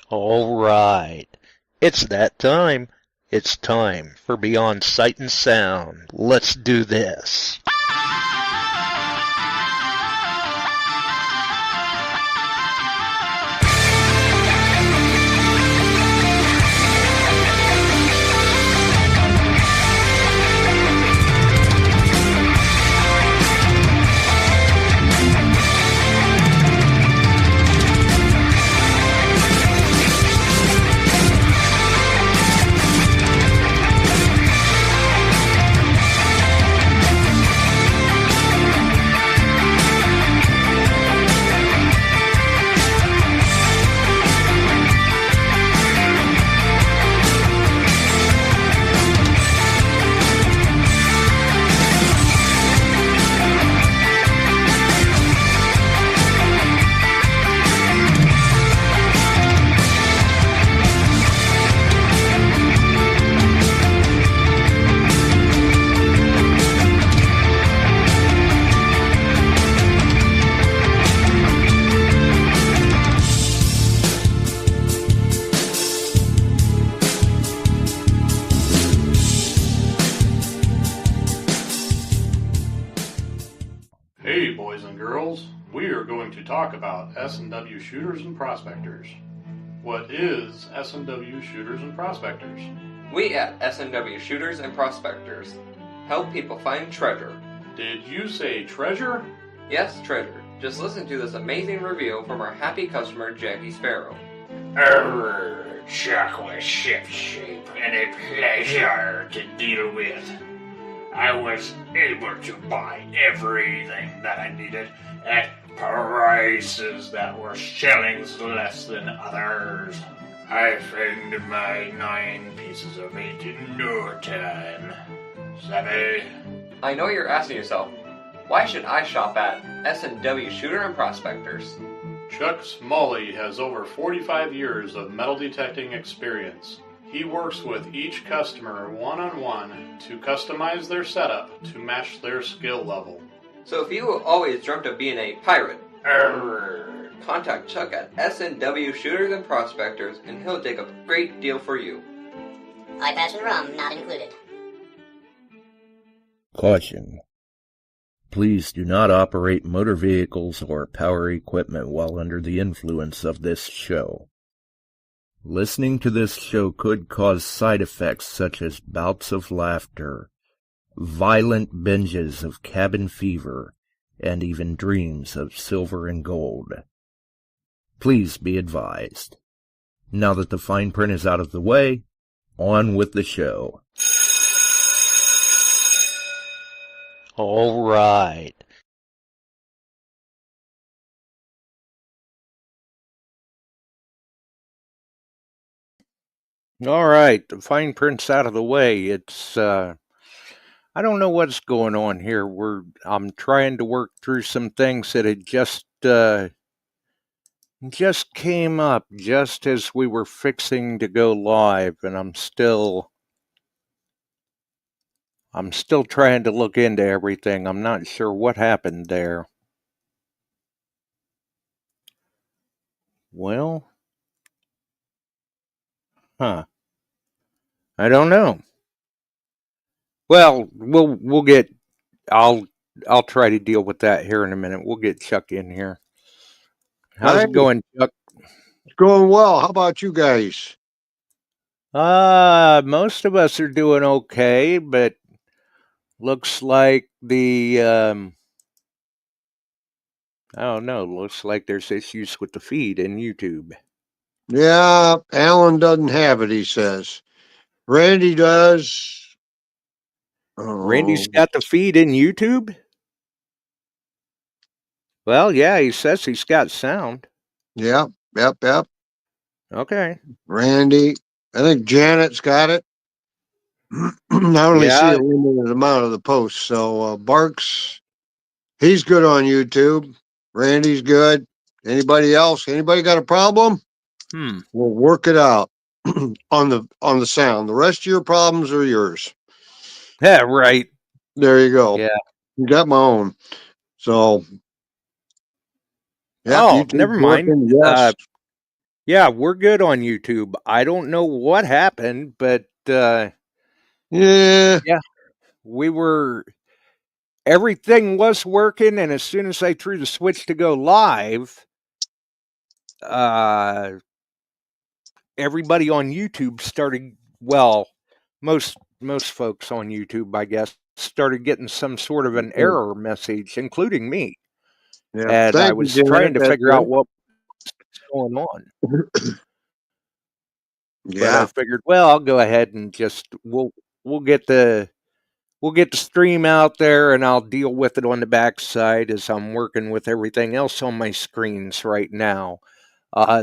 All right, it's that time. It's time for Beyond Sight and Sound. Let's do this. Hey boys and girls, we are going to talk about S&W shooters and prospectors. What is S&W shooters and prospectors? We at S&W Shooters and Prospectors help people find treasure. Did you say treasure? Yes, treasure. Just listen to this amazing review from our happy customer, Jackie Sparrow. Chocolate ship shape and a pleasure to deal with. I was able to buy everything that I needed at prices that were shillings less than others. I found my 9 pieces of meat in no time. Savvy? I know you're asking yourself, why should I shop at S&W Shooter and Prospectors? Chuck Smalley has over 45 years of metal detecting experience. He works with each customer one-on-one to customize their setup to match their skill level. So if you always dreamt of being a pirate, contact Chuck at S&W Shooters and Prospectors and he'll take a great deal for you. Eye patch and rum not included. Caution. Please do not operate motor vehicles or power equipment while under the influence of this show. Listening to this show could cause side effects such as bouts of laughter, violent binges of cabin fever, and even dreams of silver and gold. Please be advised. Now that the fine print is out of the way, on with the show. All right. All right, the fine print's out of the way. It's, I don't know what's going on here. I'm trying to work through some things that had just came up just as we were fixing to go live, and I'm still trying to look into everything. I'm not sure what happened there. Well, I don't know. Well, we'll get. I'll try to deal with that here in a minute. We'll get Chuck in here. How's it going, Chuck? It's going well. How about you guys? Most of us are doing okay, but looks like the Oh no, looks like there's issues with the feed in YouTube. Yeah, Alan doesn't have it, he says. Randy does. Randy's Oh, got the feed in YouTube? Well, yeah, he says he's got sound. yep, yep. Okay. Randy. I think Janet's got it. I only see Yeah. a limited amount of the posts. So Barks, he's good on YouTube. Randy's good. Anybody else? Anybody got a problem? We'll work it out on the sound. The rest of your problems are yours. Yeah, right. There you go. Yeah. You got my own. So yep, Oh, YouTube's never mind. working. Yes. Yeah, we're good on YouTube. I don't know what happened, but Yeah. yeah, we were everything was working, and as soon as I threw the switch to go live, uh everybody on YouTube started, well, most folks on YouTube, I guess, started getting some sort of an error message, including me. Yeah. And I Thank you, was trying Janet. to That's figure out good. what was going on. But I Yeah. figured, well, I'll go ahead and just we'll get the stream out there, and I'll deal with it on the backside as I'm working with everything else on my screens right now.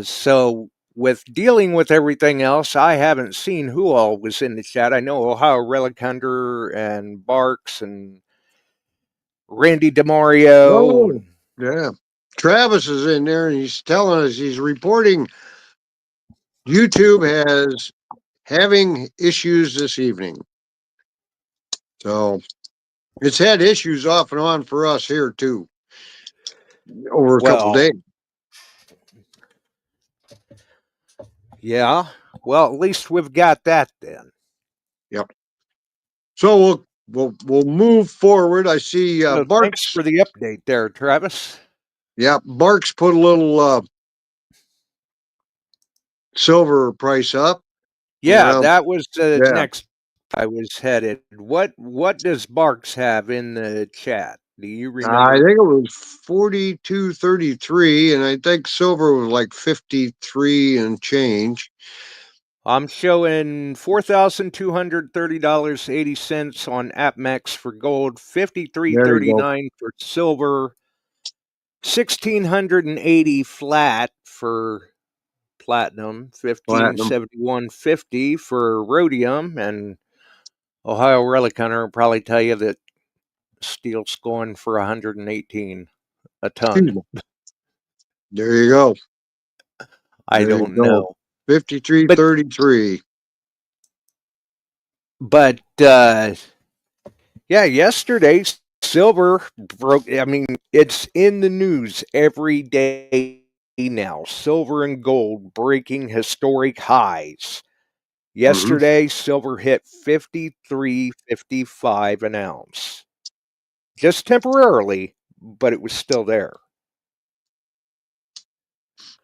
So with dealing with everything else, I haven't seen who all was in the chat. I know Ohio Relic Hunter and Barks and Randy DeMario. Oh, yeah. Travis is in there and he's telling us he's reporting YouTube has having issues this evening. So it's had issues off and on for us here too over a couple Well, days. yeah. Well, at least we've got that then. Yep. So we'll move forward. I see So thanks Barks. for the update there, Travis. Yeah, Barks put a little silver price up. Yeah, Well, that was the yeah. next I was headed. What does Barks have in the chat? Do you I remember? think it was 42.33, and I think silver was like 53 and change. I'm showing $4,230.80 on AppMex for gold, There you go. $53.39 for silver, $1,680 flat for platinum, Platinum. $1,571.50 for rhodium, and Ohio Relic Hunter will probably tell you that steel's going for 118 a ton. There you go. I There you don't go. know. 53.33. But yeah, yesterday silver broke. I mean, it's in the news every day now. Silver and gold breaking historic highs. Mm-hmm. Yesterday, silver hit 53.55 an ounce. Just temporarily, but it was still there.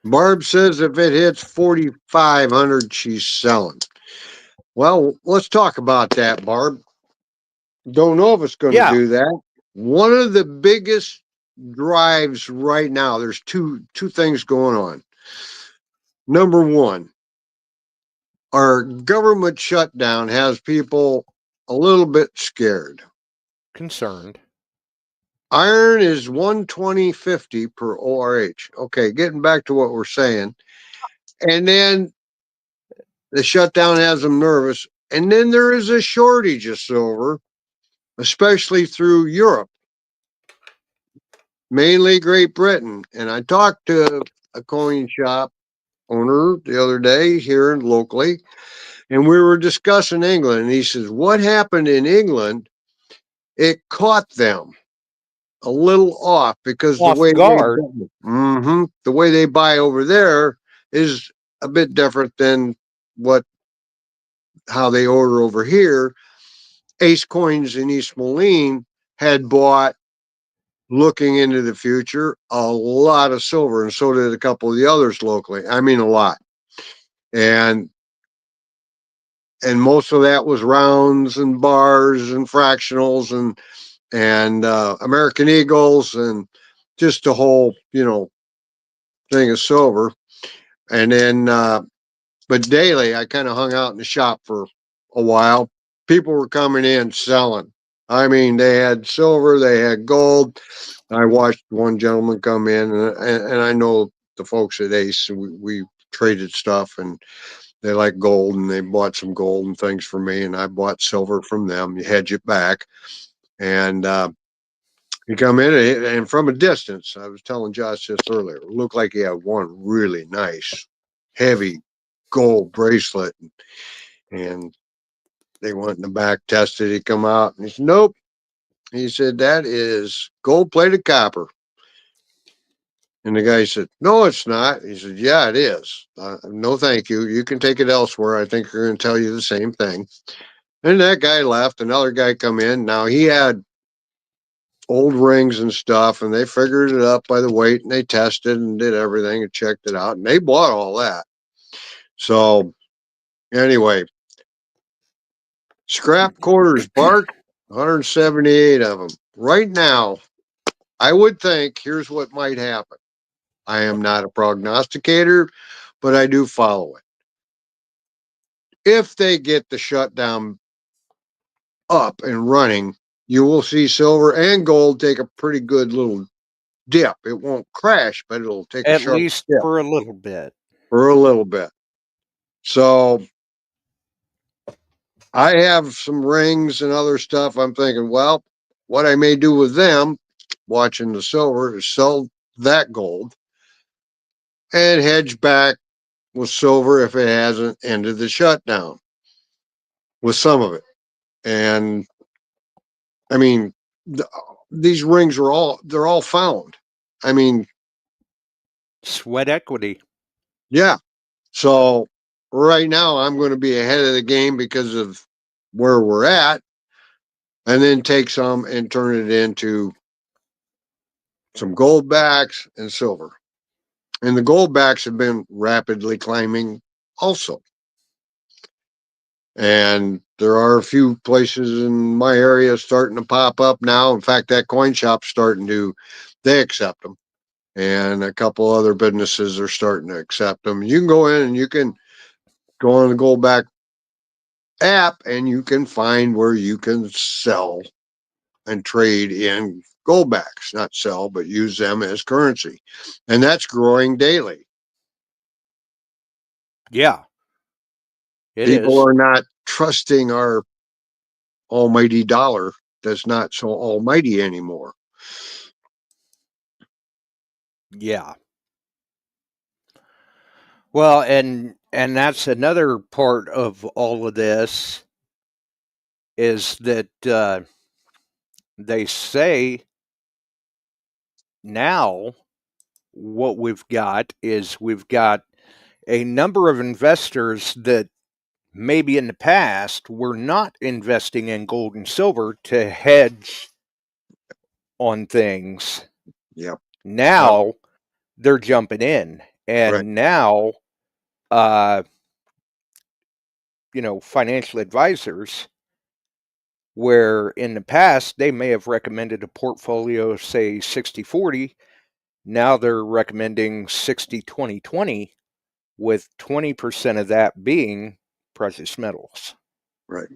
Barb says if it hits 4,500, she's selling. Well, let's talk about that, Barb. Don't know if it's going to Yeah, do that. One of the biggest drives right now, there's two things going on. Number one, our government shutdown has people a little bit scared. concerned. Iron is 120.50 per ORH. Okay, getting back to what we're saying. And then the shutdown has them nervous. And then there is a shortage of silver, especially through Europe, mainly Great Britain. And I talked to a coin shop owner the other day here locally, and we were discussing England. And he says, what happened in England? It caught them a little off because Off guard. the way they buy over there is a bit different than what how they order over here. Ace Coins in East Moline had bought, looking into the future, a lot of silver, and so did a couple of the others locally. I mean, a lot, and most of that was rounds and bars and fractionals and American Eagles and just a whole, thing of silver. And then, but daily, I kind of hung out in the shop for a while. People were coming in selling. I mean, they had silver, they had gold. I watched one gentleman come in, and I know the folks at Ace. We traded stuff, and they like gold, and they bought some gold and things for me, and I bought silver from them. You hedge it back, and you come in, and from a distance, I was telling Josh this earlier, it looked like he had one really nice, heavy gold bracelet, and they went in the back, tested. He come out, and he said, "Nope." He said, "That is gold-plated copper." And the guy said, "No, it's not." He said, "Yeah, it is. No, thank you. You can take it elsewhere. I think they're going to tell you the same thing." And that guy left. Another guy come in. Now he had old rings and stuff, and they figured it up by the weight, and they tested and did everything and checked it out, and they bought all that. So anyway, scrap quarters bark, 178 of them. Right now, I would think here's what might happen. I am not a prognosticator, but I do follow it. If they get the shutdown up and running, you will see silver and gold take a pretty good little dip. It won't crash, but it'll take a At sharp least dip for a little bit. for a little bit. So I have some rings and other stuff. I'm thinking, well, what I may do with them, watching the silver, is sell that gold and hedge back with silver if it hasn't ended the shutdown with some of it. And I mean, these rings they're all found. I mean, Sweat equity. yeah. So right now I'm going to be ahead of the game because of where we're at, and then take some and turn it into some gold backs and silver. And the gold backs have been rapidly climbing also. And there are a few places in my area starting to pop up now. In fact, that coin shop's starting to, they accept them. And a couple other businesses are starting to accept them. You can go in and you can go on the Goldback app and you can find where you can sell and trade in goldbacks, not sell, but use them as currency. And that's growing daily. Yeah, it People is. are not trusting our almighty dollar that's not so almighty anymore. Yeah. Well, and that's another part of all of this is that they say now what we've got is we've got a number of investors that maybe in the past were not investing in gold and silver to hedge on things. Yep. Now they're jumping in, Right. and now uh, financial advisors, where in the past they may have recommended a portfolio, say 60-40, now they're recommending 60-20-20, with 20% of that being precious metals. Right.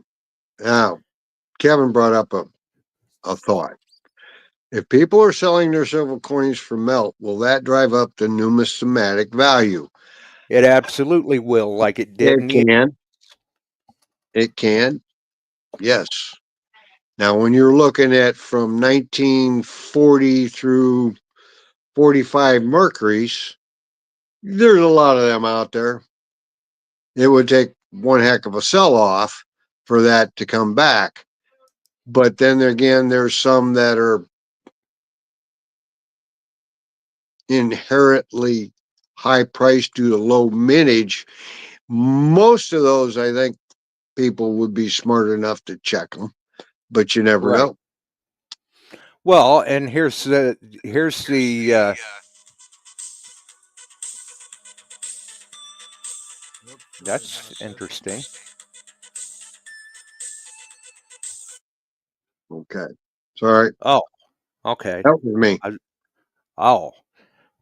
Now, Kevin brought up a thought. If people are selling their silver coins for melt, will that drive up the numismatic value? It absolutely will, like it did It in the. can. It can. Yes. Now, when you're looking at from 1940 through 45 Mercuries, there's a lot of them out there. It would take one heck of a sell off for that to come back. But then again, there's some that are inherently high priced due to low mintage. Most of those, I think, people would be smart enough to check them, but you never Right. know. Well, and here's the that's interesting. Okay. Sorry. Oh, okay. That was me. Oh,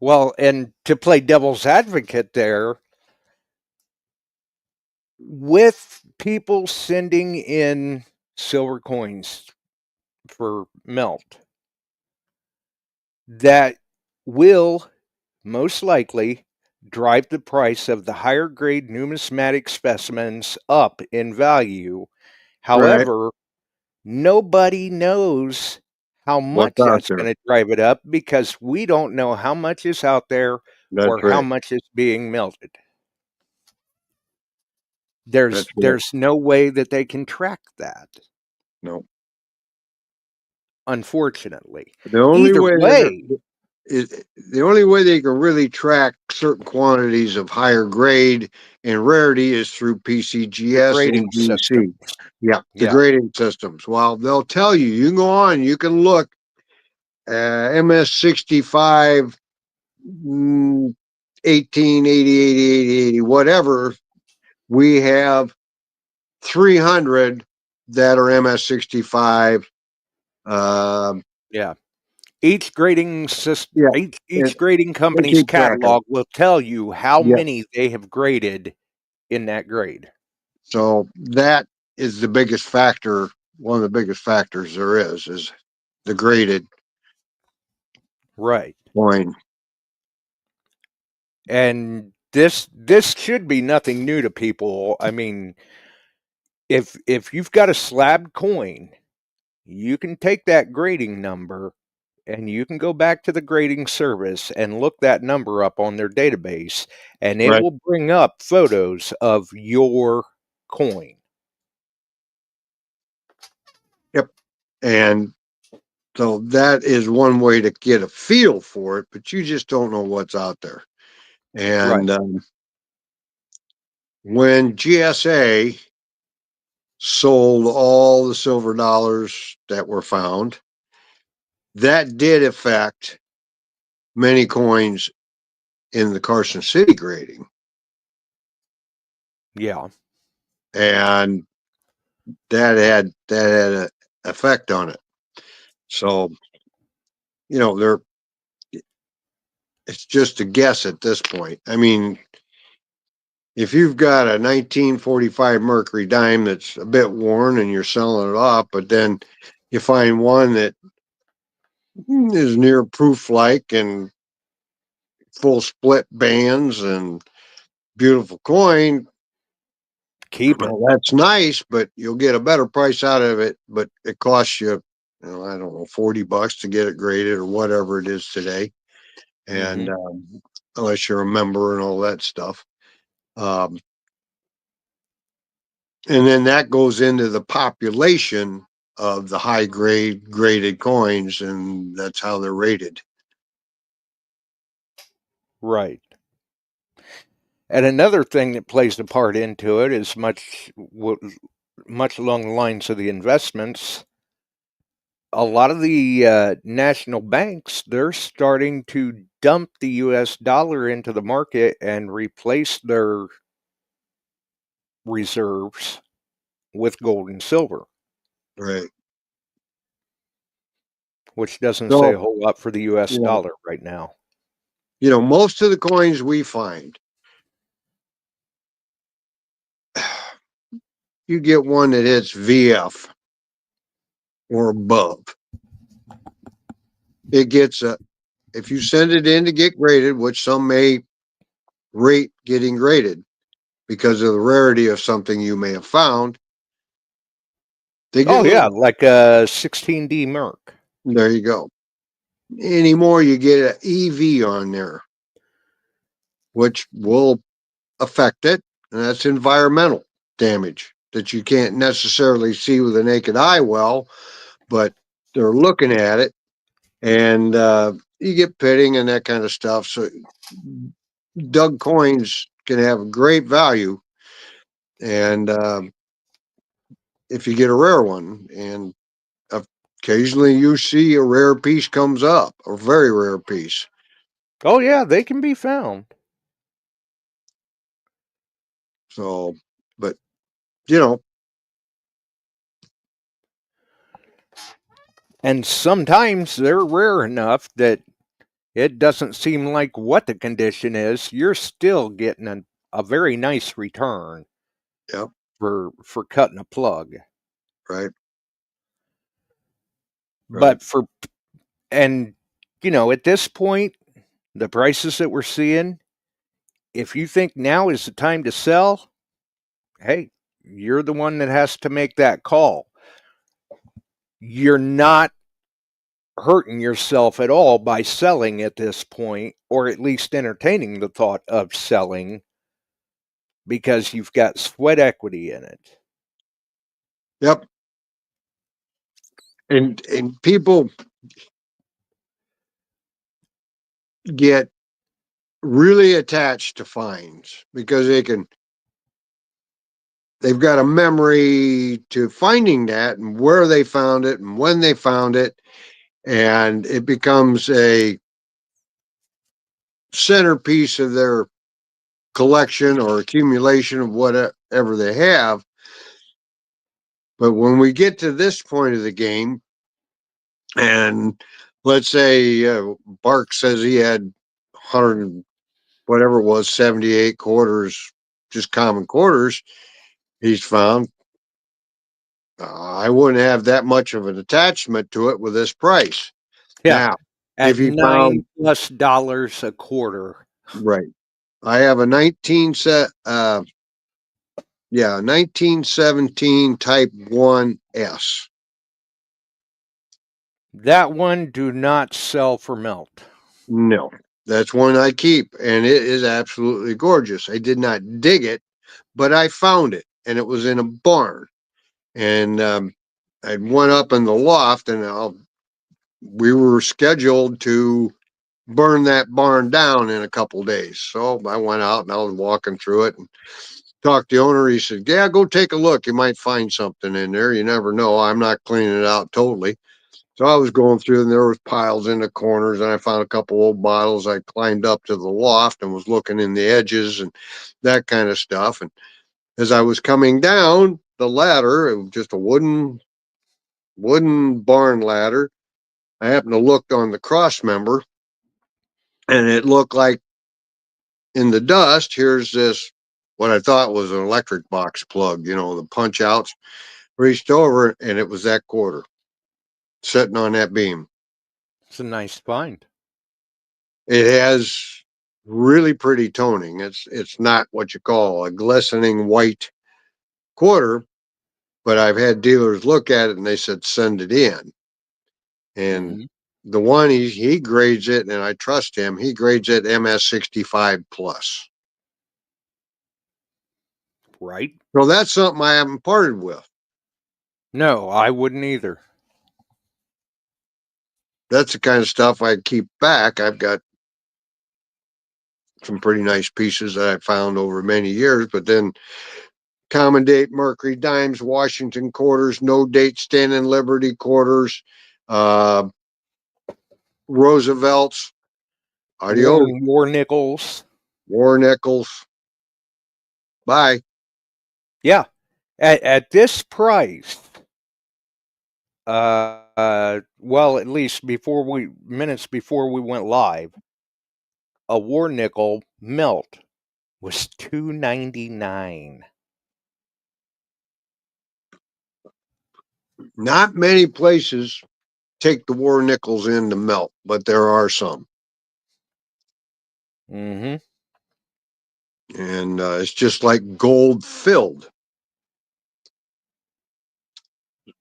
well, and to play devil's advocate there, with people sending in silver coins for melt, that will most likely drive the price of the higher grade numismatic specimens up in value. Right. However, nobody knows how What's much out that's there? going to drive it up because we don't know how much is out there That's or how right. much is being melted. That's right. There's no way that they can track that, No. unfortunately. The only Either way way, the only way they can really track certain quantities of higher grade and rarity is through the PCGS grading and system. GC. Yeah, the Yeah, grading systems. Well, they'll tell you. You can go on. You can look. MS65, 18, 80, whatever. We have 300 that are MS65. Um, yeah. Each grading system, yeah, each and grading they company's keep track of it. catalog will tell you how Yeah. many they have graded in that grade. So that is the biggest factor. One of the biggest factors there is the graded Right. coin. And this should be nothing new to people. I mean, if you've got a slab coin, you can take that grading number and you can go back to the grading service and look that number up on their database, and it Right. will bring up photos of your coin. Yep. And so that is one way to get a feel for it, but you just don't know what's out there. Right. And when GSA sold all the silver dollars that were found, that did affect many coins in the Carson City grading. Yeah. And that had an effect on it. So, they're it's just a guess at this point. I mean, if you've got a 1945 Mercury dime that's a bit worn and you're selling it off, but then you find one that is near proof like and full split bands and beautiful coin, Keep it. well, that's nice, but you'll get a better price out of it, but it costs you, I don't know, $40 to get it graded or whatever it is today. And Hmm. unless you're a member and all that stuff. Um, and then that goes into the population of the high grade graded coins, and that's how they're rated. Right. And another thing that plays a part into it is much along the lines of the investments. A lot of the national banks, they're starting to dump the US dollar into the market and replace their reserves with gold and silver, Right. which doesn't say So, a whole lot for the US you know, dollar right now. most of the coins we find, you get one that hits VF or above. It gets if you send it in to get graded, which some may rate getting graded because of the rarity of something you may have found, they get Oh, a yeah, little, like a 16D Merc. there you go. Anymore, you get an EV on there, which will affect it. And that's environmental damage that you can't necessarily see with the naked eye well, but they're looking at it and you get pitting and that kind of stuff. So dug coins can have a great value. And if you get a rare one, and occasionally you see a rare piece comes up, a very rare piece. Oh, yeah, they can be found. So, but you know, And sometimes they're rare enough that it doesn't seem like what the condition is, you're still getting a very nice return. Yep. For cutting a plug. Right. But and at this point, the prices that we're seeing, if you think now is the time to sell, hey, you're the one that has to make that call. You're not hurting yourself at all by selling at this point, or at least entertaining the thought of selling, because you've got sweat equity in it. Yep. And people get really attached to finds because they've got a memory to finding that and where they found it and when they found it, and it becomes a centerpiece of their collection or accumulation of whatever they have. But when we get to this point of the game, and let's say Bark says he had 100, whatever it was, 78 quarters, just common quarters he's found. I wouldn't have that much of an attachment to it with this price. Yeah. Now, At if he found $9+ a quarter. right, I have a 1917 Type 1S. That one do not sell for melt. No, that's one I keep, and it is absolutely gorgeous. I did not dig it, but I found it, and it was in a barn. And I went up in the loft, and we were scheduled to burn that barn down in a couple days. So I went out and I was walking through it and talked to the owner. He said, "Yeah, go take a look. You might find something in there. You never know. I'm not cleaning it out totally." So I was going through and there was piles in the corners, and I found a couple old bottles. I climbed up to the loft and was looking in the edges and that kind of stuff. And as I was coming down the ladder, it was just a wooden barn ladder. I happened to look on the cross member, and it looked like in the dust, here's this what I thought was an electric box plug, the punch outs. Reached over and it was that quarter sitting on that beam. It's a nice find. It has really pretty toning. It's not what you call a glistening white quarter, but I've had dealers look at it and they said send it in. And the one he grades it, and I trust him. He grades it MS65 plus. Right. So that's something I haven't parted with. No, I wouldn't either. That's the kind of stuff I keep back. I've got some pretty nice pieces that I found over many years, but then common date Mercury dimes, Washington quarters, no date Stand Liberty quarters, uh, Roosevelt's, adios, War nickels. war nickels. Bye. Yeah. At this price, well, at least minutes before we went live, a war nickel melt was $2.99. Not many places take the war nickels in to melt, but there are some. Mm-hmm. And it's just like gold filled.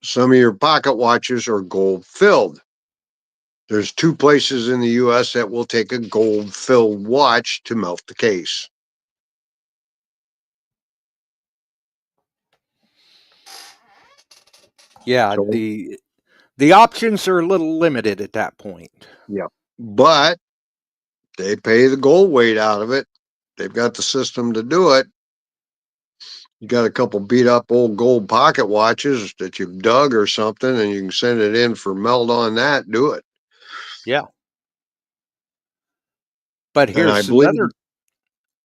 Some of your pocket watches are gold filled. There's 2 places in the US that will take a gold filled watch to melt the case. Yeah, So, the options are a little limited at that point. yeah. But they pay the gold weight out of it. They've got the system to do it. You got a couple beat up old gold pocket watches that you've dug or something, and you can send it in for melt on that, do it. Yeah. But And I believe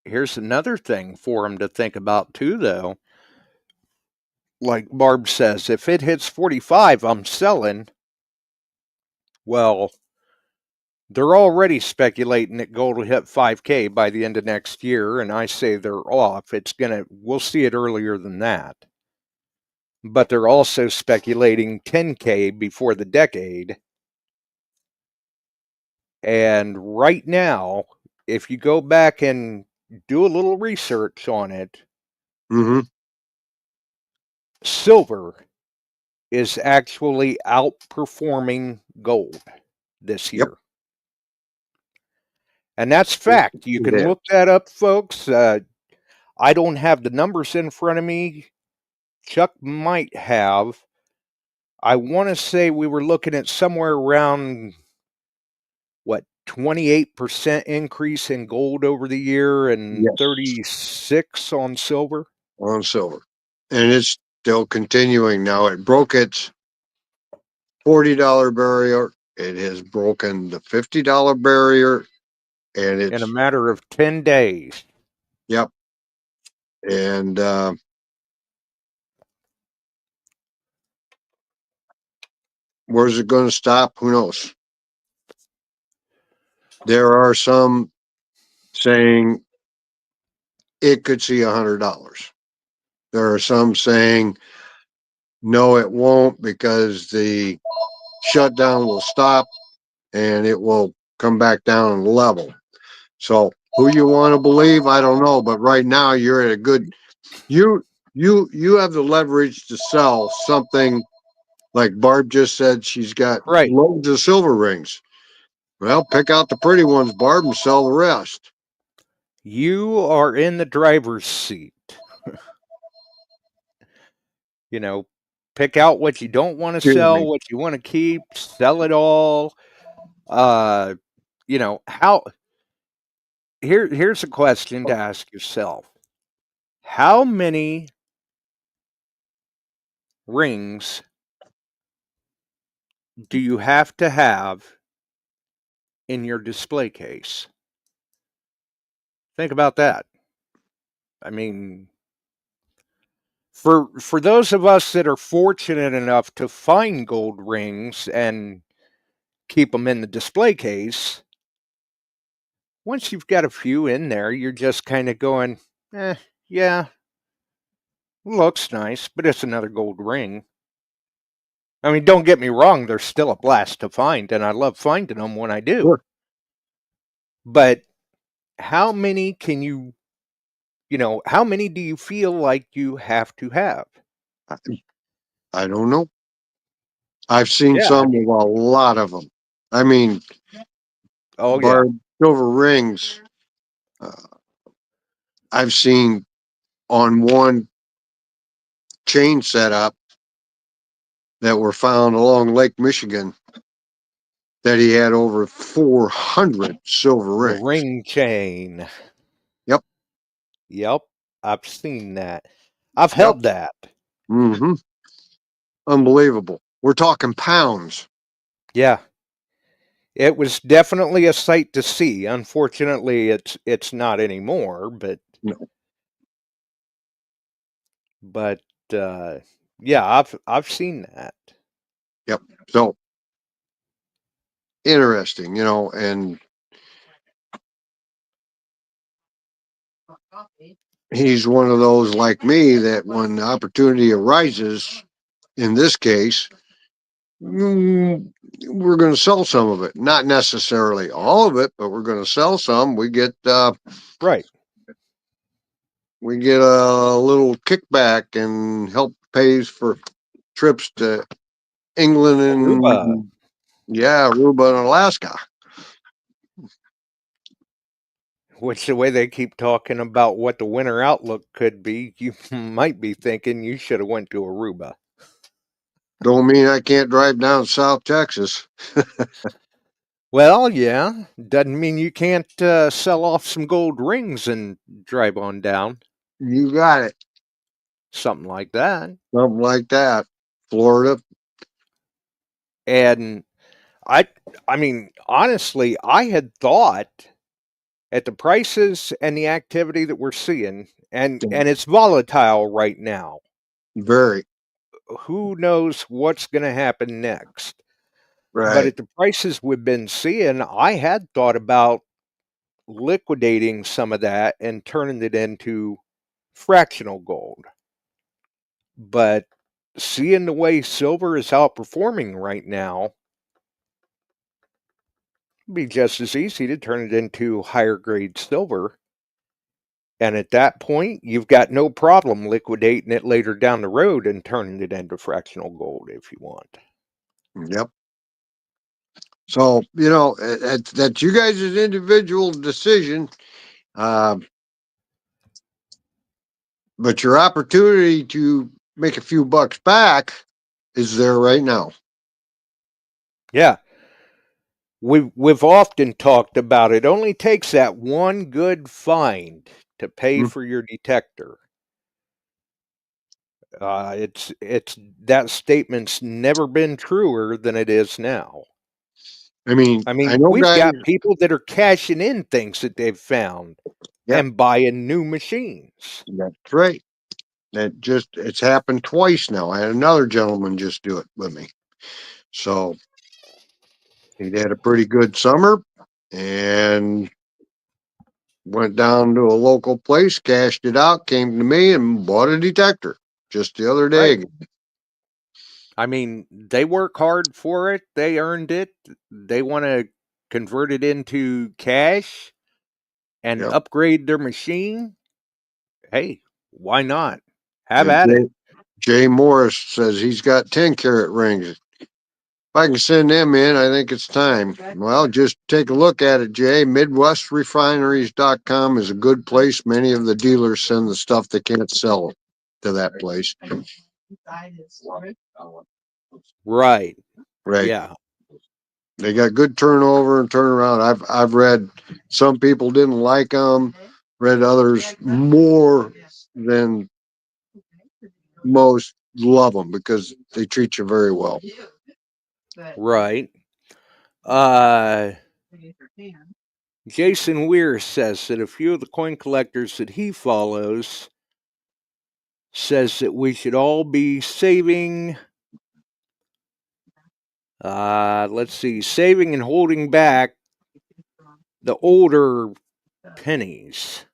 here's another thing for them to think about too, though. Like Barb says, if it hits 45, I'm selling. Well, They're already speculating that gold will hit 5K by the end of next year, and I say they're off. We'll see it earlier than that. But they're also speculating 10K before the decade. And right now, if you go back and do a little research on it, Mm-hmm. silver is actually outperforming gold this year. Yep. And that's fact. You can look that up, folks. I don't have the numbers in front of me. Chuck might have. I want to say we were looking at somewhere around, 28% increase in gold over the year and Yes. 36 on silver? On silver. And it's still continuing now. It broke its $40 barrier. It has broken the $50 barrier. And In a it's, matter of 10 days. yep. And where's it going to stop? Who knows? There are some saying it could see $100. There are some saying no, it won't, because the shutdown will stop and it will come back down and level. So who you want to believe, I don't know. But right now you're at a good, you have the leverage to sell something like Barb just said. She's got Right. loads of silver rings. Well, pick out the pretty ones, Barb, and sell the rest. You are in the driver's seat. Pick out what you don't want to Excuse sell, me. what you want to keep, sell it all. How here's a question to ask yourself. How many rings do you have to have in your display case? Think about that. I mean, for those of us that are fortunate enough to find gold rings and keep them in the display case, once you've got a few in there, you're just kind of going, yeah, looks nice, but it's another gold ring. I mean, don't get me wrong, they're still a blast to find, and I love finding them when I do. Sure. But how many how many do you feel like you have to have? I don't know. I've seen Yeah, some with a lot of them. I mean, oh yeah, Barb, silver rings. Uh, I've seen on one chain setup that were found along Lake Michigan that he had over 400 silver the rings. ring chain. Yep. Yep, I've seen that. I've Yep. held that. Mm-hmm. Unbelievable. We're talking pounds. Yeah. It was definitely a sight to see. Unfortunately, it's not anymore, but No. but yeah, I've seen that. Yep. So interesting, and he's one of those like me that when the opportunity arises, in this case, we're going to sell some of it. Not necessarily all of it, but we're going to sell some. We get Right. we get a little kickback and help pays for trips to England Aruba, and Aruba and Alaska. which the way they keep talking about what the winter outlook could be, you might be thinking you should have went to Aruba. Don't mean I can't drive down South Texas. Well, yeah, doesn't mean you can't sell off some gold rings and drive on down. You got it. Something like that. Something like that. Florida. And I mean, honestly, I had thought at the prices and the activity that we're seeing, and it's volatile right now. Very. Who knows what's going to happen next? But at the prices we've been seeing, I had thought about liquidating some of that and turning it into fractional gold. But seeing the way silver is outperforming right now, it'd be just as easy to turn it into higher grade silver. And at that point, you've got no problem liquidating it later down the road and turning it into fractional gold if you want. Yep. So, you know, that's you guys' individual decision. But your opportunity to make a few bucks back is there right now. Yeah. We've often talked about it. Only takes that one good find to pay for your detector. It's that statement's never been truer than it is now. I mean, I know we've guys. got people that are cashing in things that they've found and buying new machines. That's right. It's happened twice now. I had another gentleman just do it with me. So he had a pretty good summer and went down to a local place, cashed it out, came to me and bought a detector just the other day. Right. I mean, they work hard for it. They earned it. They want to convert it into cash and upgrade their machine. Hey, why not? Have at it. Jay Morris says he's got 10-carat rings. If I can send them in, I think it's time. Well, just take a look at it, Jay. MidwestRefineries.com is a good place. Many of the dealers send the stuff they can't sell to that place. Right. Right. Yeah. They got good turnover and turnaround. I've read some people didn't like them, read others more than most love them because they treat you very well. Right. Jason Weir says that a few of the coin collectors that he follows says that we should all be saving, saving and holding back the older pennies.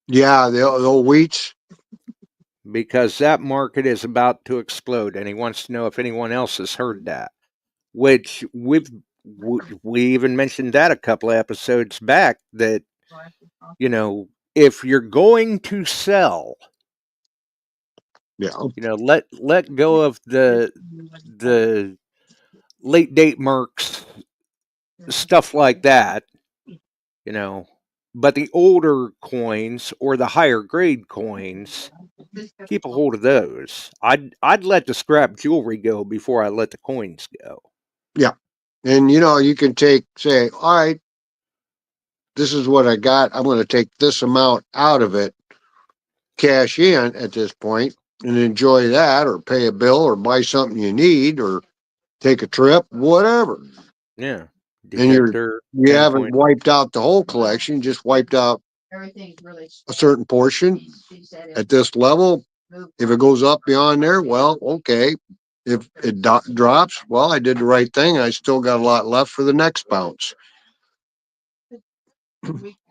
Yeah, the old wheats. Because that market is about to explode, and he wants to know if anyone else has heard that. Which we even mentioned that a couple of episodes back, that, you know, if you're going to sell, let go of the late date mercs, stuff like that, but the older coins or the higher grade coins, keep a hold of those. I'd let the scrap jewelry go before I let the coins go. Yeah. And you can say, all right, this is what I got. I'm going to take this amount out of it, cash in at this point, and enjoy that, or pay a bill, or buy something you need, or take a trip, whatever. Yeah. And you haven't wiped out the whole collection, just wiped out a certain portion at this level. If it goes up beyond there, well, okay. If it drops, well, I did the right thing. I still got a lot left for the next bounce.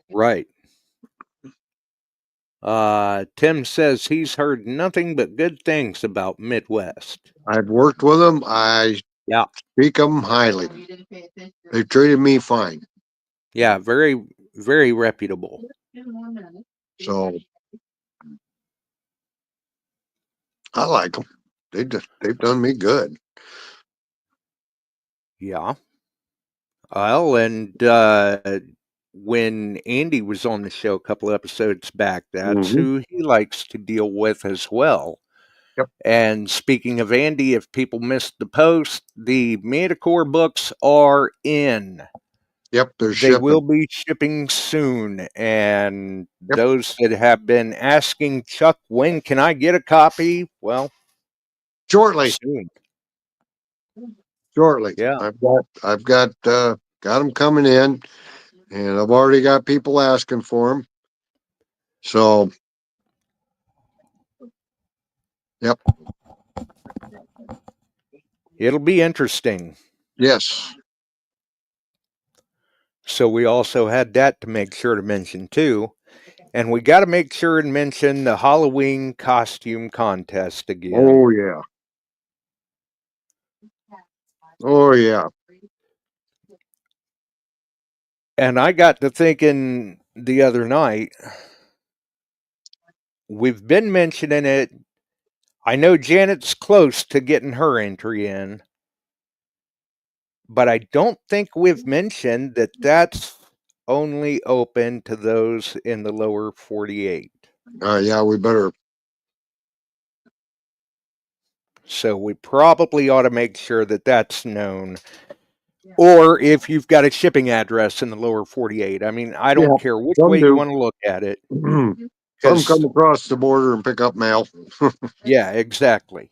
Right. Tim says he's heard nothing but good things about Midwest. I've worked with them. I speak them highly. They've treated me fine. Yeah, very, very reputable. So I like them. They've done me good. Yeah. Well, and when Andy was on the show a couple of episodes back, that's who he likes to deal with as well. Yep. And speaking of Andy, if people missed the post, the Manticore books are in. Yep, they will be shipping soon. And those that have been asking, Chuck, when can I get a copy? Well, shortly. Soon. Shortly. Yeah. I've got them coming in, and I've already got people asking for them. So, yep. It'll be interesting. Yes. So we also had that to make sure to mention too. And we got to make sure and mention the Halloween costume contest again. Oh, yeah. Oh, yeah. And I got to thinking the other night, we've been mentioning it. I know Janet's close to getting her entry in, but I don't think we've mentioned that that's only open to those in the lower 48. Yeah, we better. So we probably ought to make sure that that's known. Or if you've got a shipping address in the lower 48. I mean, I don't Yeah, care which some way you do. want to look at it. Some come 'Cause, across the border and pick up mail. yeah, exactly.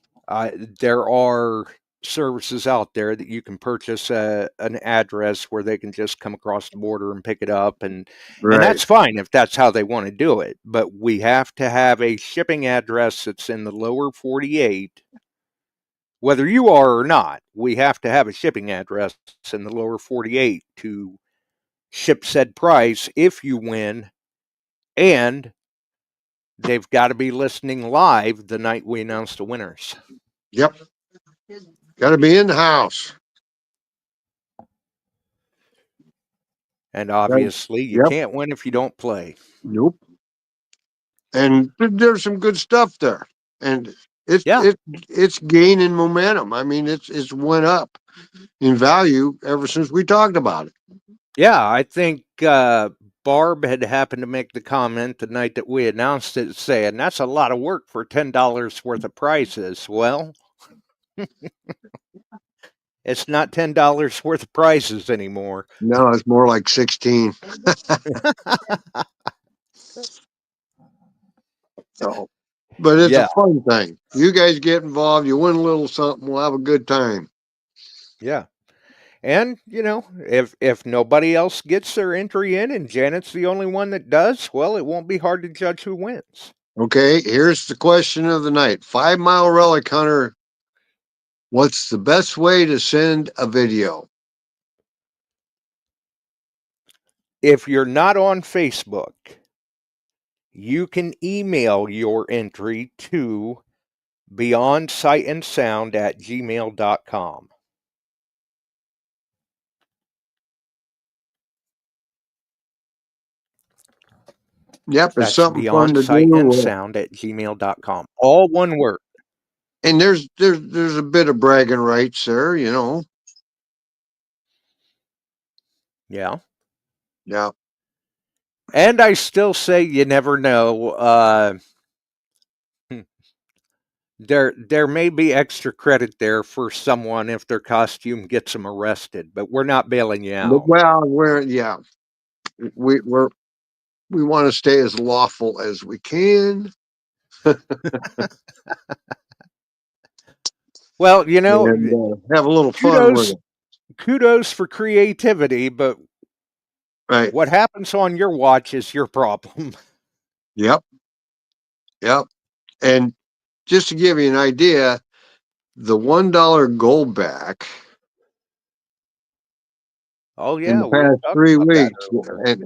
There are services out there that you can purchase an address where they can just come across the border and pick it up, and Right. that's fine if that's how they want to do it. But we have to have a shipping address that's in the lower 48. Whether you are or not, we have to have a shipping address in the lower 48 to ship said price if you win, and they've got to be listening live the night we announce the winners. Yep. Got to be in the house. And obviously, you Yep. can't win if you don't play. Nope. And there's some good stuff there, and Yeah. it's gaining momentum. I mean, it's went up in value ever since we talked about it. Yeah, I think Barb had happened to make the comment the night that we announced it, saying that's a lot of work for $10 worth of prices. Well, it's not $10 worth of prices anymore. No, it's more like 16. So, but it's Yeah. a fun thing. You guys get involved, you win a little something, we'll have a good time. Yeah. And, if nobody else gets their entry in and Janet's the only one that does, well, it won't be hard to judge who wins. Okay, here's the question of the night. 5 Mile Relic Hunter, what's the best way to send a video? If you're not on Facebook, you can email your entry to beyondsightandsound@gmail.com. Yep, it's That's something fun to do. beyondsightandsound@gmail.com. All one word. And there's a bit of bragging rights there, you know. Yeah. Yeah. And I still say you never know. There may be extra credit there for someone if their costume gets them arrested, but we're not bailing you out. Well, we want to stay as lawful as we can. Well, And have a little fun with it. kudos for creativity, but Right. what happens on your watch is your problem. Yep. Yep. And just to give you an idea, the $1 gold back Oh in yeah, the we were past talking 3 about that weeks, earlier.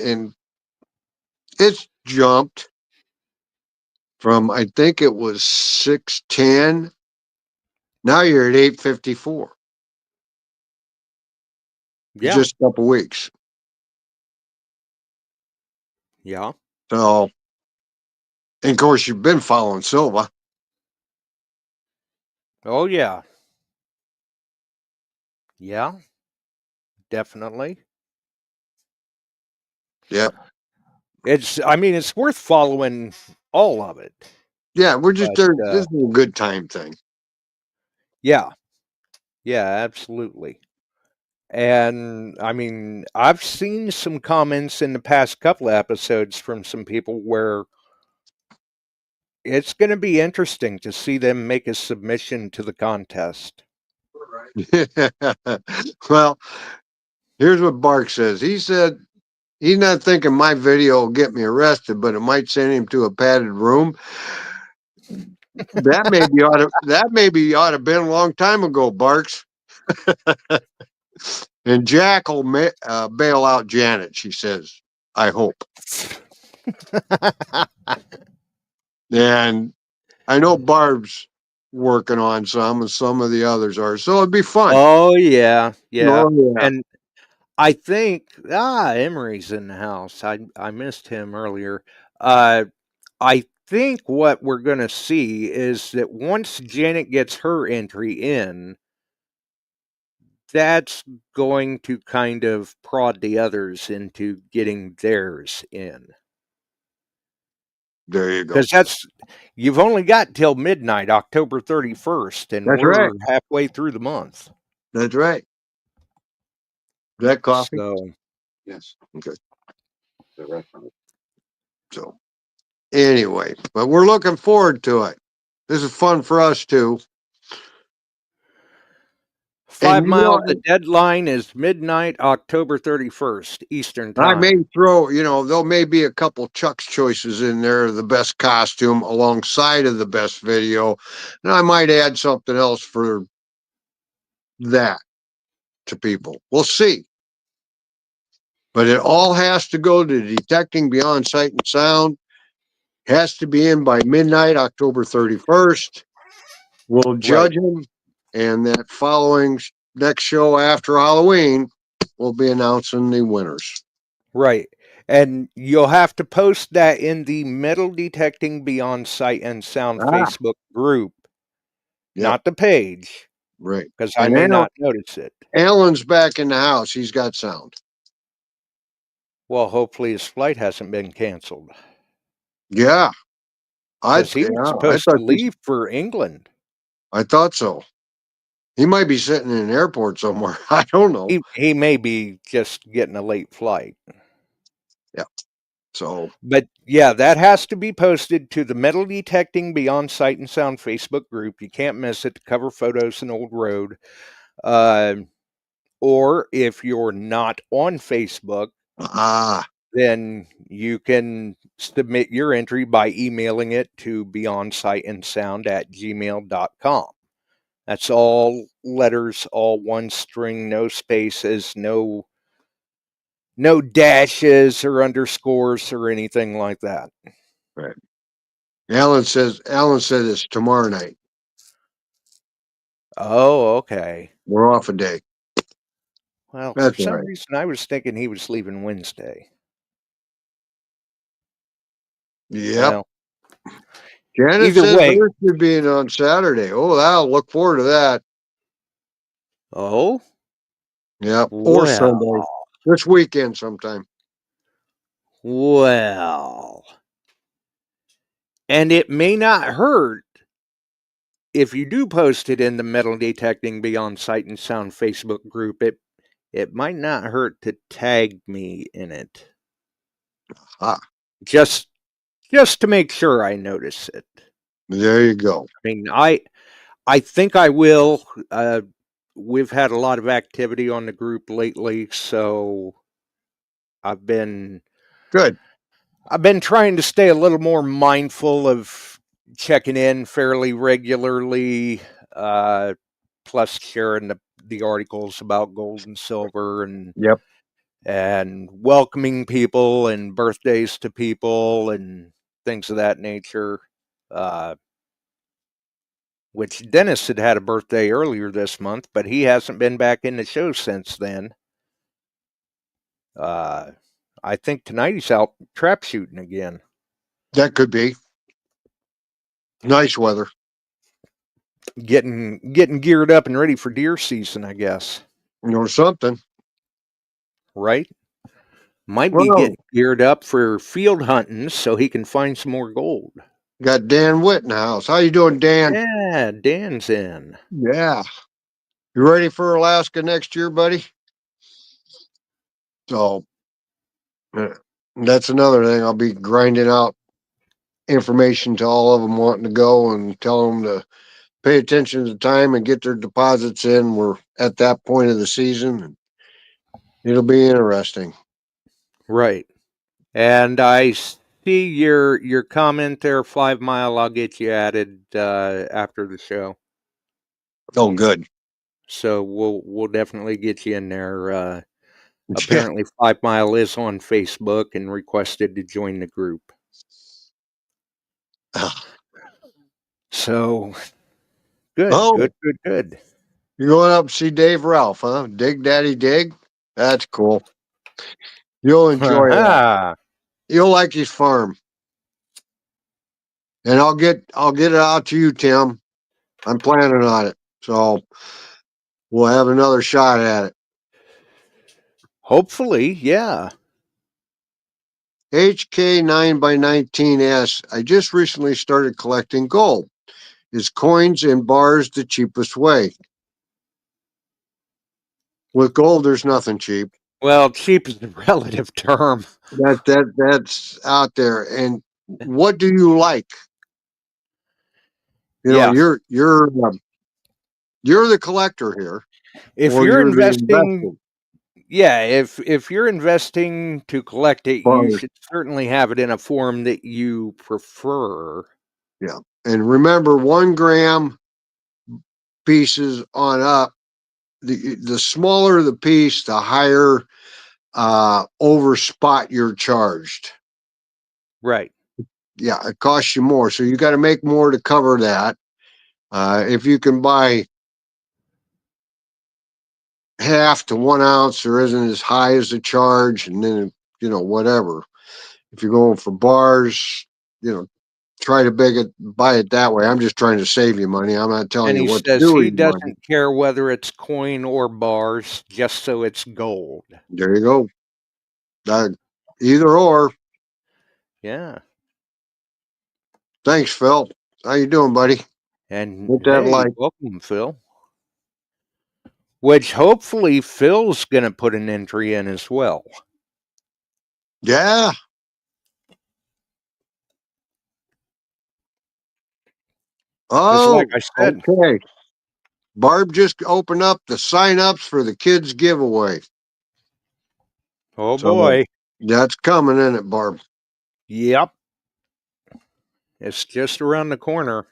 and it's jumped from, I think it was 610. Now you're at 854. Yeah. Just a couple weeks. Yeah. So, and of course, you've been following Silva. Oh yeah. Yeah. Definitely. Yep. It's worth following all of it. Yeah, we're just But, there. This is a good time thing. yeah. Yeah, absolutely. And I've seen some comments in the past couple of episodes from some people where it's going to be interesting to see them make a submission to the contest. Well, here's what Bark says. He said he's not thinking my video will get me arrested, but it might send him to a padded room. That maybe ought to been a long time ago, Barks. And Jack will bail out Janet, she says. I hope. And I know Barb's working on some, and some of the others are. So it'd be fun. Oh yeah, yeah. Oh, yeah. And I think Emery's in the house. I missed him earlier. I think what we're going to see is that once Janet gets her entry in, that's going to kind of prod the others into getting theirs in. There you go. Because you've only got till midnight, October 31st, and That's we're right. halfway through the month. That's right. Is that coffee? So, Yes. Okay. So anyway, but we're looking forward to it. This is fun for us too. 5 And, Mile, the deadline is midnight, October 31st, Eastern I Time. may throw, there may be a couple Chuck's choices in there, the best costume alongside of the best video. And I might add something else for that to people. We'll see. But it all has to go to Detecting Beyond Sight and Sound. Has to be in by midnight, October 31st. We'll judge them. And that following next show after Halloween, we'll be announcing the winners. Right. And you'll have to post that in the Metal Detecting Beyond Sight and Sound Facebook group, not the page. Right. Because I may not notice it. Alan's back in the house. He's got sound. Well, hopefully his flight hasn't been canceled. Yeah. Because he was supposed to leave for England. I thought so. He might be sitting in an airport somewhere. I don't know. He may be just getting a late flight. Yeah. So. But yeah, that has to be posted to the Metal Detecting Beyond Sight and Sound Facebook group. You can't miss it. Cover photos in Old Road. Or if you're not on Facebook, then you can submit your entry by emailing it to beyondsightandsound@gmail.com. That's all letters, all one string, no spaces, no dashes or underscores or anything like that. Right. Alan said it's tomorrow night. Oh, okay. We're off a day. Well, for some reason, I was thinking he was leaving Wednesday. Yep. Well, Janet said hers should be on Saturday. Oh, I'll look forward to that. Oh? Yep. Or Sunday. This weekend sometime. Well. And it may not hurt if you do post it in the Metal Detecting Beyond Sight and Sound Facebook group. It might not hurt to tag me in it. Just to make sure I notice it. There you go. I mean, I think I will. We've had a lot of activity on the group lately, so I've been trying to stay a little more mindful of checking in fairly regularly, plus sharing the articles about gold and silver and welcoming people and birthdays to people and things of that nature. Which Dennis had a birthday earlier this month, but he hasn't been back in the show since then. I think tonight he's out trap shooting again. That could be. Nice weather. Getting geared up and ready for deer season, I guess. Or something. Right? Might be getting geared up for field hunting so he can find some more gold. Got Dan Witt in the house. How you doing, Dan? Yeah, Dan's in. Yeah. You ready for Alaska next year, buddy? So that's another thing. I'll be grinding out information to all of them wanting to go and tell them to pay attention to the time and get their deposits in. We're at that point of the season, and it'll be interesting. Right. And I see your comment there, 5 Mile. I'll get you added after the show. Oh, good. So we'll definitely get you in there. Apparently 5 Mile is on Facebook and requested to join the group. So good, Oh, good. you're going up to see Dave Ralph, huh? Dig Daddy Dig? That's cool. You'll enjoy that. Aha. You'll like his farm. And I'll get it out to you, Tim. I'm planning on it. So we'll have another shot at it. Hopefully, yeah. HK 9x19S. I just recently started collecting gold. Is coins and bars the cheapest way? With gold, there's nothing cheap. Well, cheap is a relative term. That's out there. And what do you like? You know, Yeah. you're the collector here, If or you're you're the investing, investor. yeah, if you're investing to collect it, you Bars. should certainly have it in a form that you prefer. Yeah. And remember, 1 gram pieces on up. The smaller the piece, the higher over spot you're charged. Right. Yeah, it costs you more. So you got to make more to cover that. If you can buy half to 1 ounce, there isn't as high as the charge, and then whatever. If you're going for bars, try to buy it that way. I'm just trying to save you money. I'm not telling And you he what to says do with he your money. doesn't care whether it's coin or bars, just so it's gold. There you go. Either or. Yeah. Thanks, Phil. How you doing, buddy? And Hit that hey, like. welcome, Phil. Which hopefully Phil's going to put an entry in as well. Yeah. Because, like Oh, I said, okay. Barb just opened up the sign-ups for the kids giveaway. oh So boy, that's coming, isn't it, Barb? yep, it's just around the corner,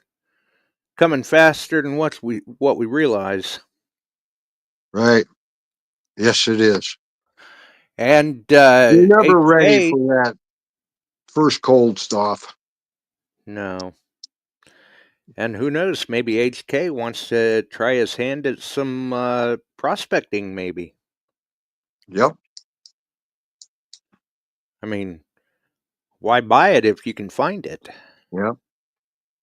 coming faster than what we realize. Right. Yes, it is. And You're never ready HK, for that first cold stuff. no. And who knows? Maybe HK wants to try his hand at some prospecting. Maybe. Yep. I mean, why buy it if you can find it? Yep.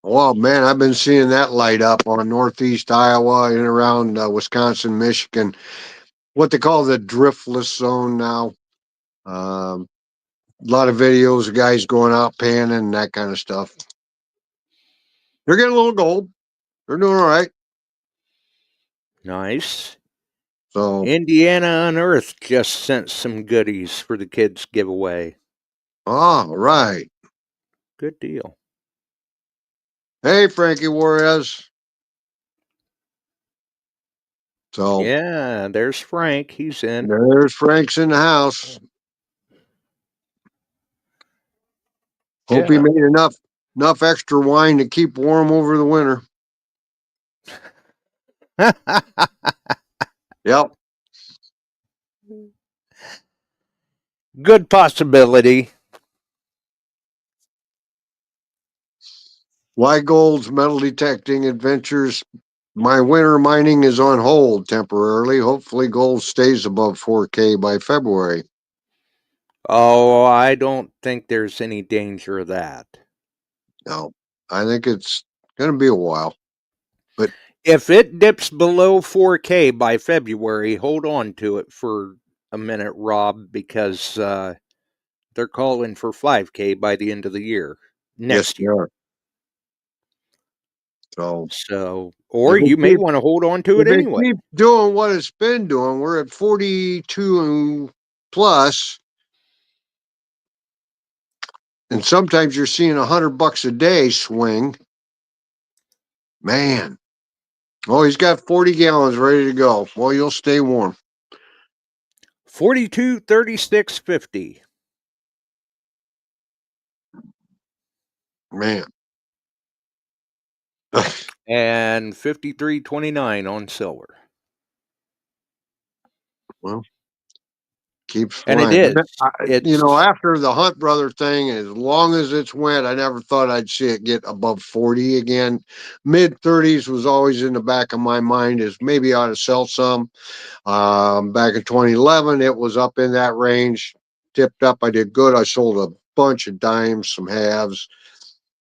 Well, man, I've been seeing that light up on northeast Iowa and around Wisconsin, Michigan, what they call the driftless zone now. A lot of videos of guys going out panning and that kind of stuff. They're getting a little gold. They're doing all right. Nice. So, Indiana Unearthed just sent some goodies for the kids' giveaway. all right. Good deal. Hey, Frankie Juarez. So, Yeah, there's Frank. He's in. there's Frank's in the house. Hope he Yeah. made enough extra wine to keep warm over the winter. Yep. Good possibility. Why Gold's metal detecting adventures. My winter mining is on hold temporarily. Hopefully, gold stays above 4K by February. Oh, I don't think there's any danger of that. No, I think it's going to be a while. But If it dips below 4K by February, hold on to it for a minute, Rob, because they're calling for 5K by the end of the year, yes, next they year. are. So, So, or you may want to hold on to it if it anyway. keeps doing what it's been doing, we're at 42 plus. And sometimes you're seeing $100 a day swing. Man. Oh, he's got 40 gallons ready to go. Well, you'll stay warm. 42, 36, 50. Man. And 53.29 on silver. Well, keeps And it flying. is. You know, It's after the Hunt Brother thing, as long as it's went, I never thought I'd see it get above 40 again. Mid 30s was always in the back of my mind as maybe I ought to sell some. Back in 2011, it was up in that range, tipped up. I did good. I sold a bunch of dimes, some halves,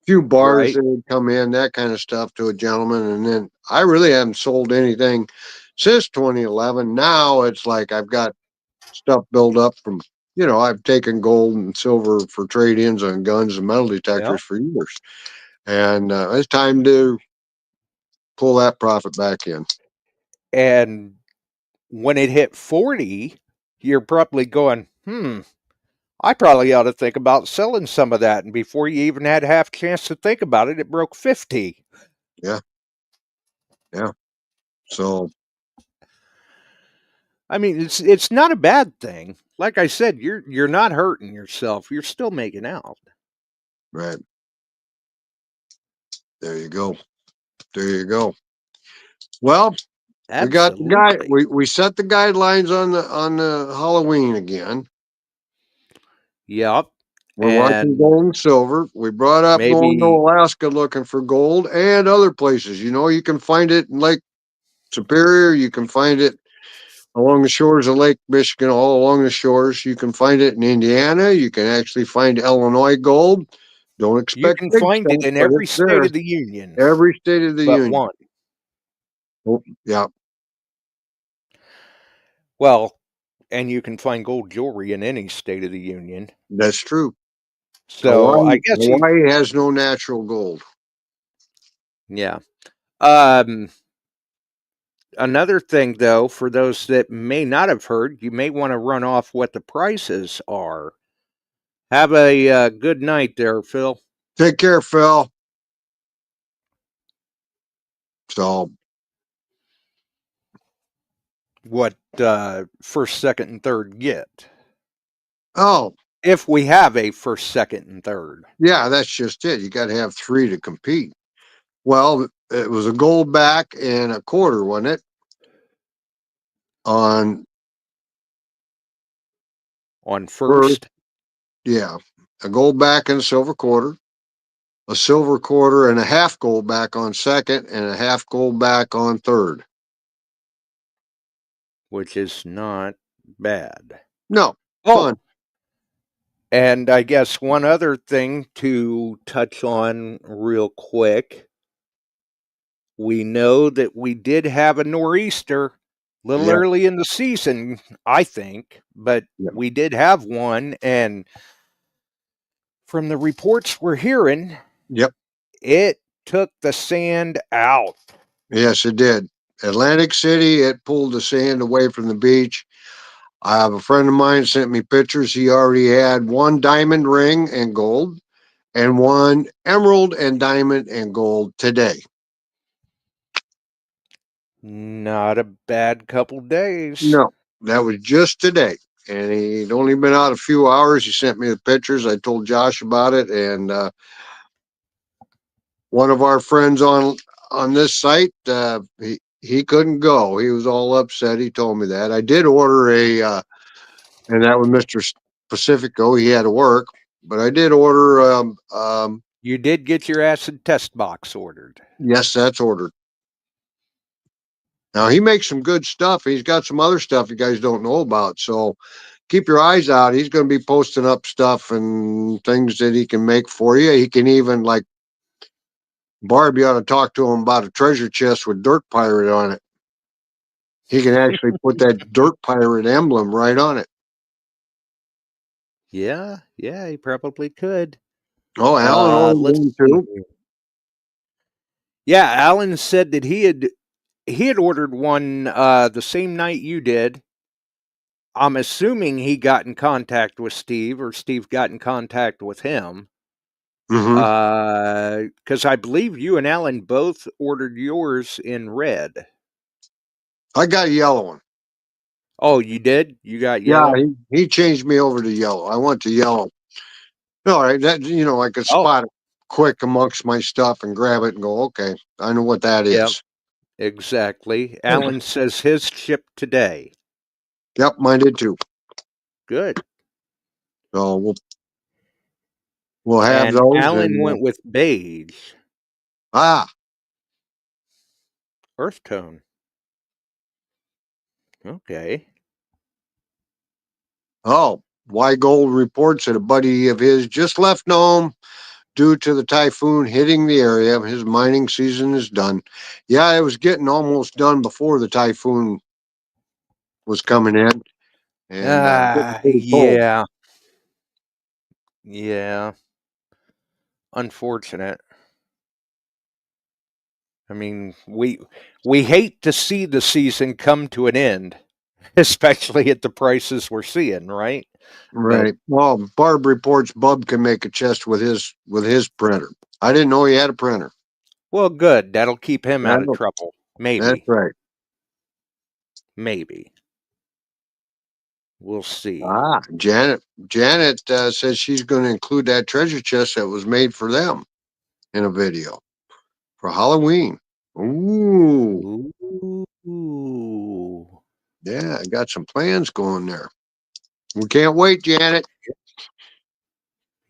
few bars right. that would come in, that kind of stuff to a gentleman. And then I really haven't sold anything since 2011. Now it's like I've got stuff built up from, you know, I've taken gold and silver for trade-ins on guns and metal Yeah. detectors for years. And it's time to pull that profit back in. And when it hit 40, you're probably going, I probably ought to think about selling some of that. And before you even had half a chance to think about it, it broke 50. Yeah. Yeah. So, I mean, it's not a bad thing. Like I said, you're not hurting yourself. You're still making out. right. There you go. There you go. Well, we got the guy. Absolutely. We set the guidelines on the Halloween again. Yep. We're watching And gold and silver. We brought up going to maybe Alaska looking for gold and other places. You know, you can find it in Lake Superior. You can find it along the shores of Lake Michigan, all along the shores. You can find it in Indiana. You can actually find Illinois gold. Don't you expect can big find it stuff, in but every it's state there. of the union Every state of the but union. one. Oh, yeah, Well, and you can find gold jewelry in any state of the union. that's true. So I guess Hawaii has no natural gold. yeah. Um, Another thing, though, for those that may not have heard, you may want to run off what the prices are. Have a good night there, Phil. Take care, Phil. So, What first, second, and third get? oh, If we have a first, second, and third. yeah, that's just it. You got to have three to compete. Well, it was a gold back and a quarter, wasn't it? On On first, first, yeah, a gold back and a silver quarter, a silver quarter and a half gold back on second, and a half gold back on third. which is not bad. No, Oh, fun. and I guess one other thing to touch on real quick. We know that we did have a nor'easter a little Yeah, early in the season, I think, but yeah, we did have one. And from the reports we're hearing, yep. it took the sand out. Yes, it did. Atlantic City, it pulled the sand away from the beach. I have a friend of mine sent me pictures. He already had one diamond ring and gold and one emerald and diamond and gold today. Not a bad couple days. No, that was just today. And he'd only been out a few hours. He sent me the pictures. I told Josh about it. And one of our friends on this site, he couldn't go. He was all upset. He told me that. I did order and that was Mr. Pacifico. He had to work, but I did order. You did get your acid test box ordered. Yes, that's ordered. Now he makes some good stuff. He's got some other stuff you guys don't know about. So keep your eyes out. He's going to be posting up stuff and things that he can make for you. He can even, like, Barb, you ought to talk to him about a treasure chest with Dirt Pirate on it. He can actually put that Dirt Pirate emblem right on it. Yeah, he probably could. Oh, Alan ordered Let's one see too. here. Yeah, Alan said that he had ordered one the same night you did. I'm assuming he got in contact with Steve, or Steve got in contact with him. Mm-hmm. Because I believe you and Alan both ordered yours in red. I got a yellow one. Oh, you did? You got Yeah, yellow? he changed me over to yellow. I went to yellow. All right, that, you know, I could Oh, spot it quick amongst my stuff and grab it and go, okay, I know what that yeah, is. exactly. Alan says his shipped today. Yep, mine did too. Good. So we'll have And those. Alan And went with beige, earth tone. Okay. Why Gold reports that a buddy of his just left Nome due to the typhoon hitting the area. His mining season is done. Yeah, it was getting almost done before the typhoon was coming in, and getting pretty cold. Yeah. Yeah. Unfortunate. I mean, we hate to see the season come to an end, especially at the prices we're seeing, right? But Right. Well, Barb reports Bub can make a chest with his printer. I didn't know he had a printer. well, good. That'll keep him out of That's trouble. that's Maybe. right. Maybe. We'll see. Janet says she's going to include that treasure chest that was made for them in a video for Halloween. Ooh, Ooh. yeah, I got some plans going there. We can't wait, Janet.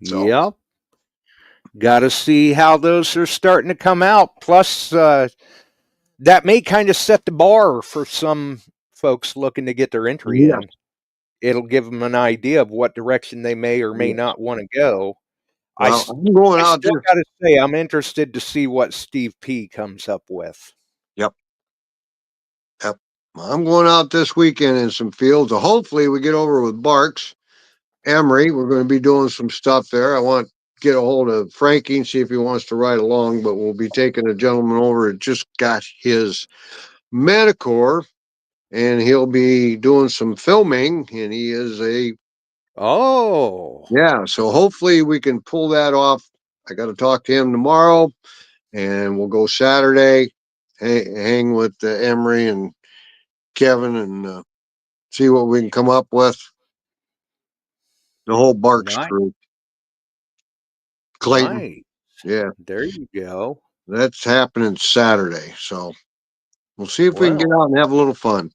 So Yep. Got to see how those are starting to come out. Plus, that may kind of set the bar for some folks looking to get their entry yeah, in. It'll give them an idea of what direction they may or may yeah. not want to go. I, Well, I'm going I out still this. got to say, I'm interested to see what Steve P comes up with. Yep, yep. I'm going out this weekend in some fields. So hopefully, we get over with Barks. Emery, we're going to be doing some stuff there. I want to get a hold of Frankie and see if he wants to ride along, but we'll be taking a gentleman over that just got his Medicare, and he'll be doing some filming, and he is Oh, yeah, so hopefully we can pull that off. I got to talk to him tomorrow, and we'll go Saturday, hang with Emery and Kevin, and see what we can come up with. The whole Barks nice. crew. Clayton, Nice. yeah, There you go. that's happening Saturday. So we'll see if we can get Well, out and have a little fun.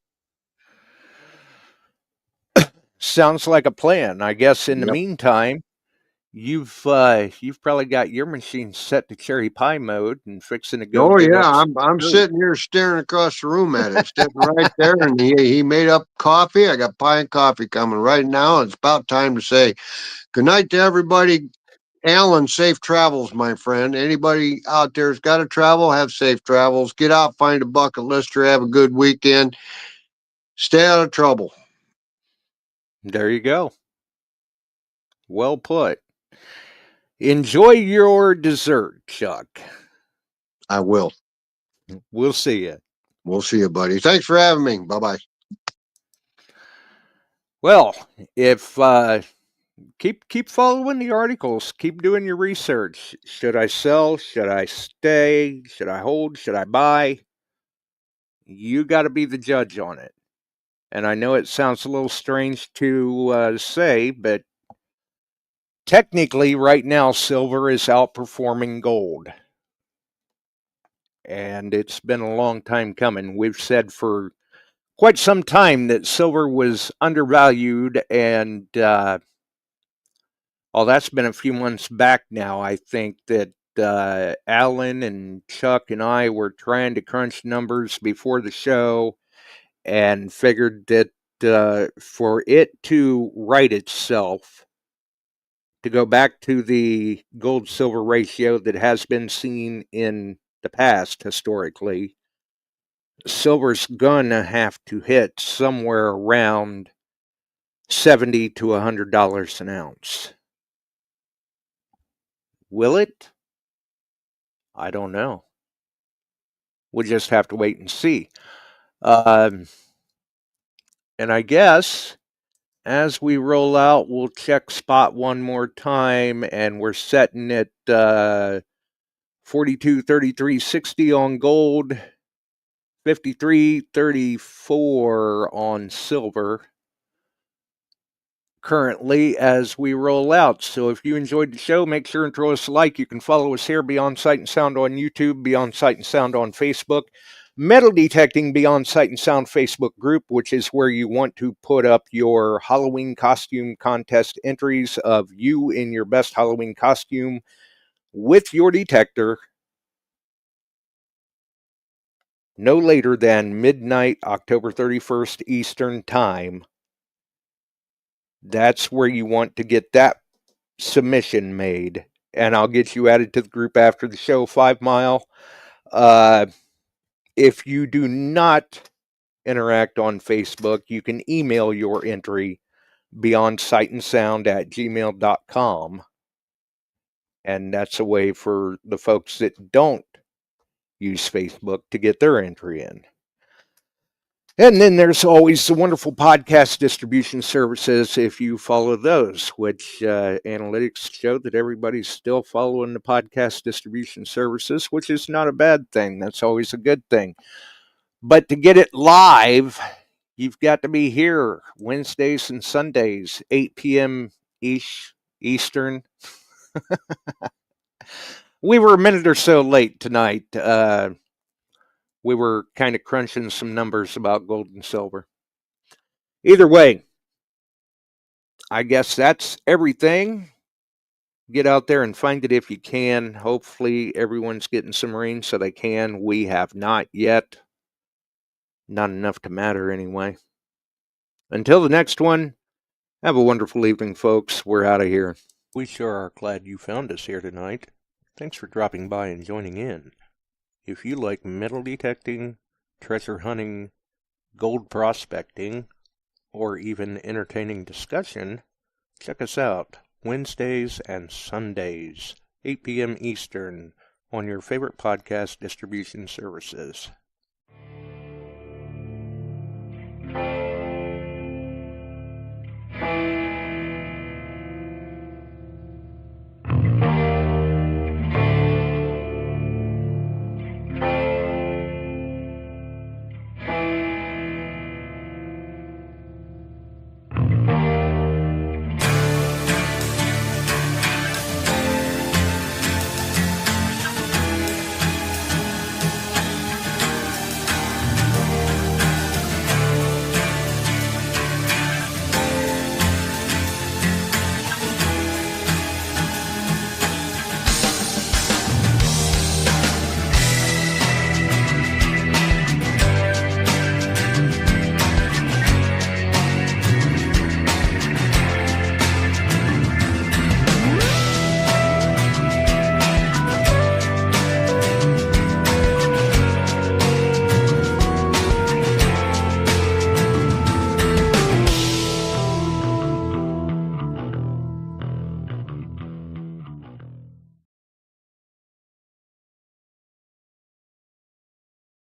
sounds like a plan. I guess in the Yep. meantime, you've probably got your machine set to cherry pie mode and fixing to go Oh dig yeah, up some I'm dirt. sitting here staring across the room at it, sitting right there, and he made up coffee. I got pie and coffee coming right now. It's about time to say good night to everybody. Alan, safe travels, my friend. Anybody out there's got to travel, have safe travels. Get out, find a bucket lister, have a good weekend. Stay out of trouble. There you go. Well put. Enjoy your dessert, Chuck. I will. We'll see you. We'll see you, buddy. Thanks for having me. Bye bye. Well, if keep following the articles, keep doing your research. Should I sell? Should I stay? Should I hold? Should I buy? You got to be the judge on it. And I know it sounds a little strange to say, but technically, right now, silver is outperforming gold. And it's been a long time coming. We've said for quite some time that silver was undervalued, and that's been a few months back now. I think that Alan and Chuck and I were trying to crunch numbers before the show and figured that for it to right itself, to go back to the gold silver ratio that has been seen in the past historically, silver's gonna have to hit somewhere around $70 to $100 an ounce. Will it? I don't know. We'll just have to wait and see. And I guess as we roll out, we'll check spot one more time, and we're setting it 42.33.60 on gold, 53.34 on silver currently as we roll out. So if you enjoyed the show, make sure and throw us a like. You can follow us here, Beyond Sight and Sound on YouTube, Beyond Sight and Sound on Facebook. Metal Detecting Beyond Sight and Sound Facebook group, which is where you want to put up your Halloween costume contest entries of you in your best Halloween costume with your detector no later than midnight, October 31st Eastern Time. That's where you want to get that submission made. And I'll get you added to the group after the show, 5 Mile. If you do not interact on Facebook, you can email your entry beyondsightandsound@gmail.com. And that's a way for the folks that don't use Facebook to get their entry in. And then there's always the wonderful podcast distribution services if you follow those, which analytics show that everybody's still following the podcast distribution services, which is not a bad thing. That's always a good thing. But to get it live, you've got to be here Wednesdays and Sundays, 8 p.m. Eastern. We were a minute or so late tonight. We were kind of crunching some numbers about gold and silver. Either way, I guess that's everything. Get out there and find it if you can. Hopefully everyone's getting some rain so they can. We have not yet. Not enough to matter anyway. Until the next one, have a wonderful evening, folks. We're out of here. We sure are glad you found us here tonight. Thanks for dropping by and joining in. If you like metal detecting, treasure hunting, gold prospecting, or even entertaining discussion, check us out Wednesdays and Sundays, 8 p.m. Eastern, on your favorite podcast distribution services.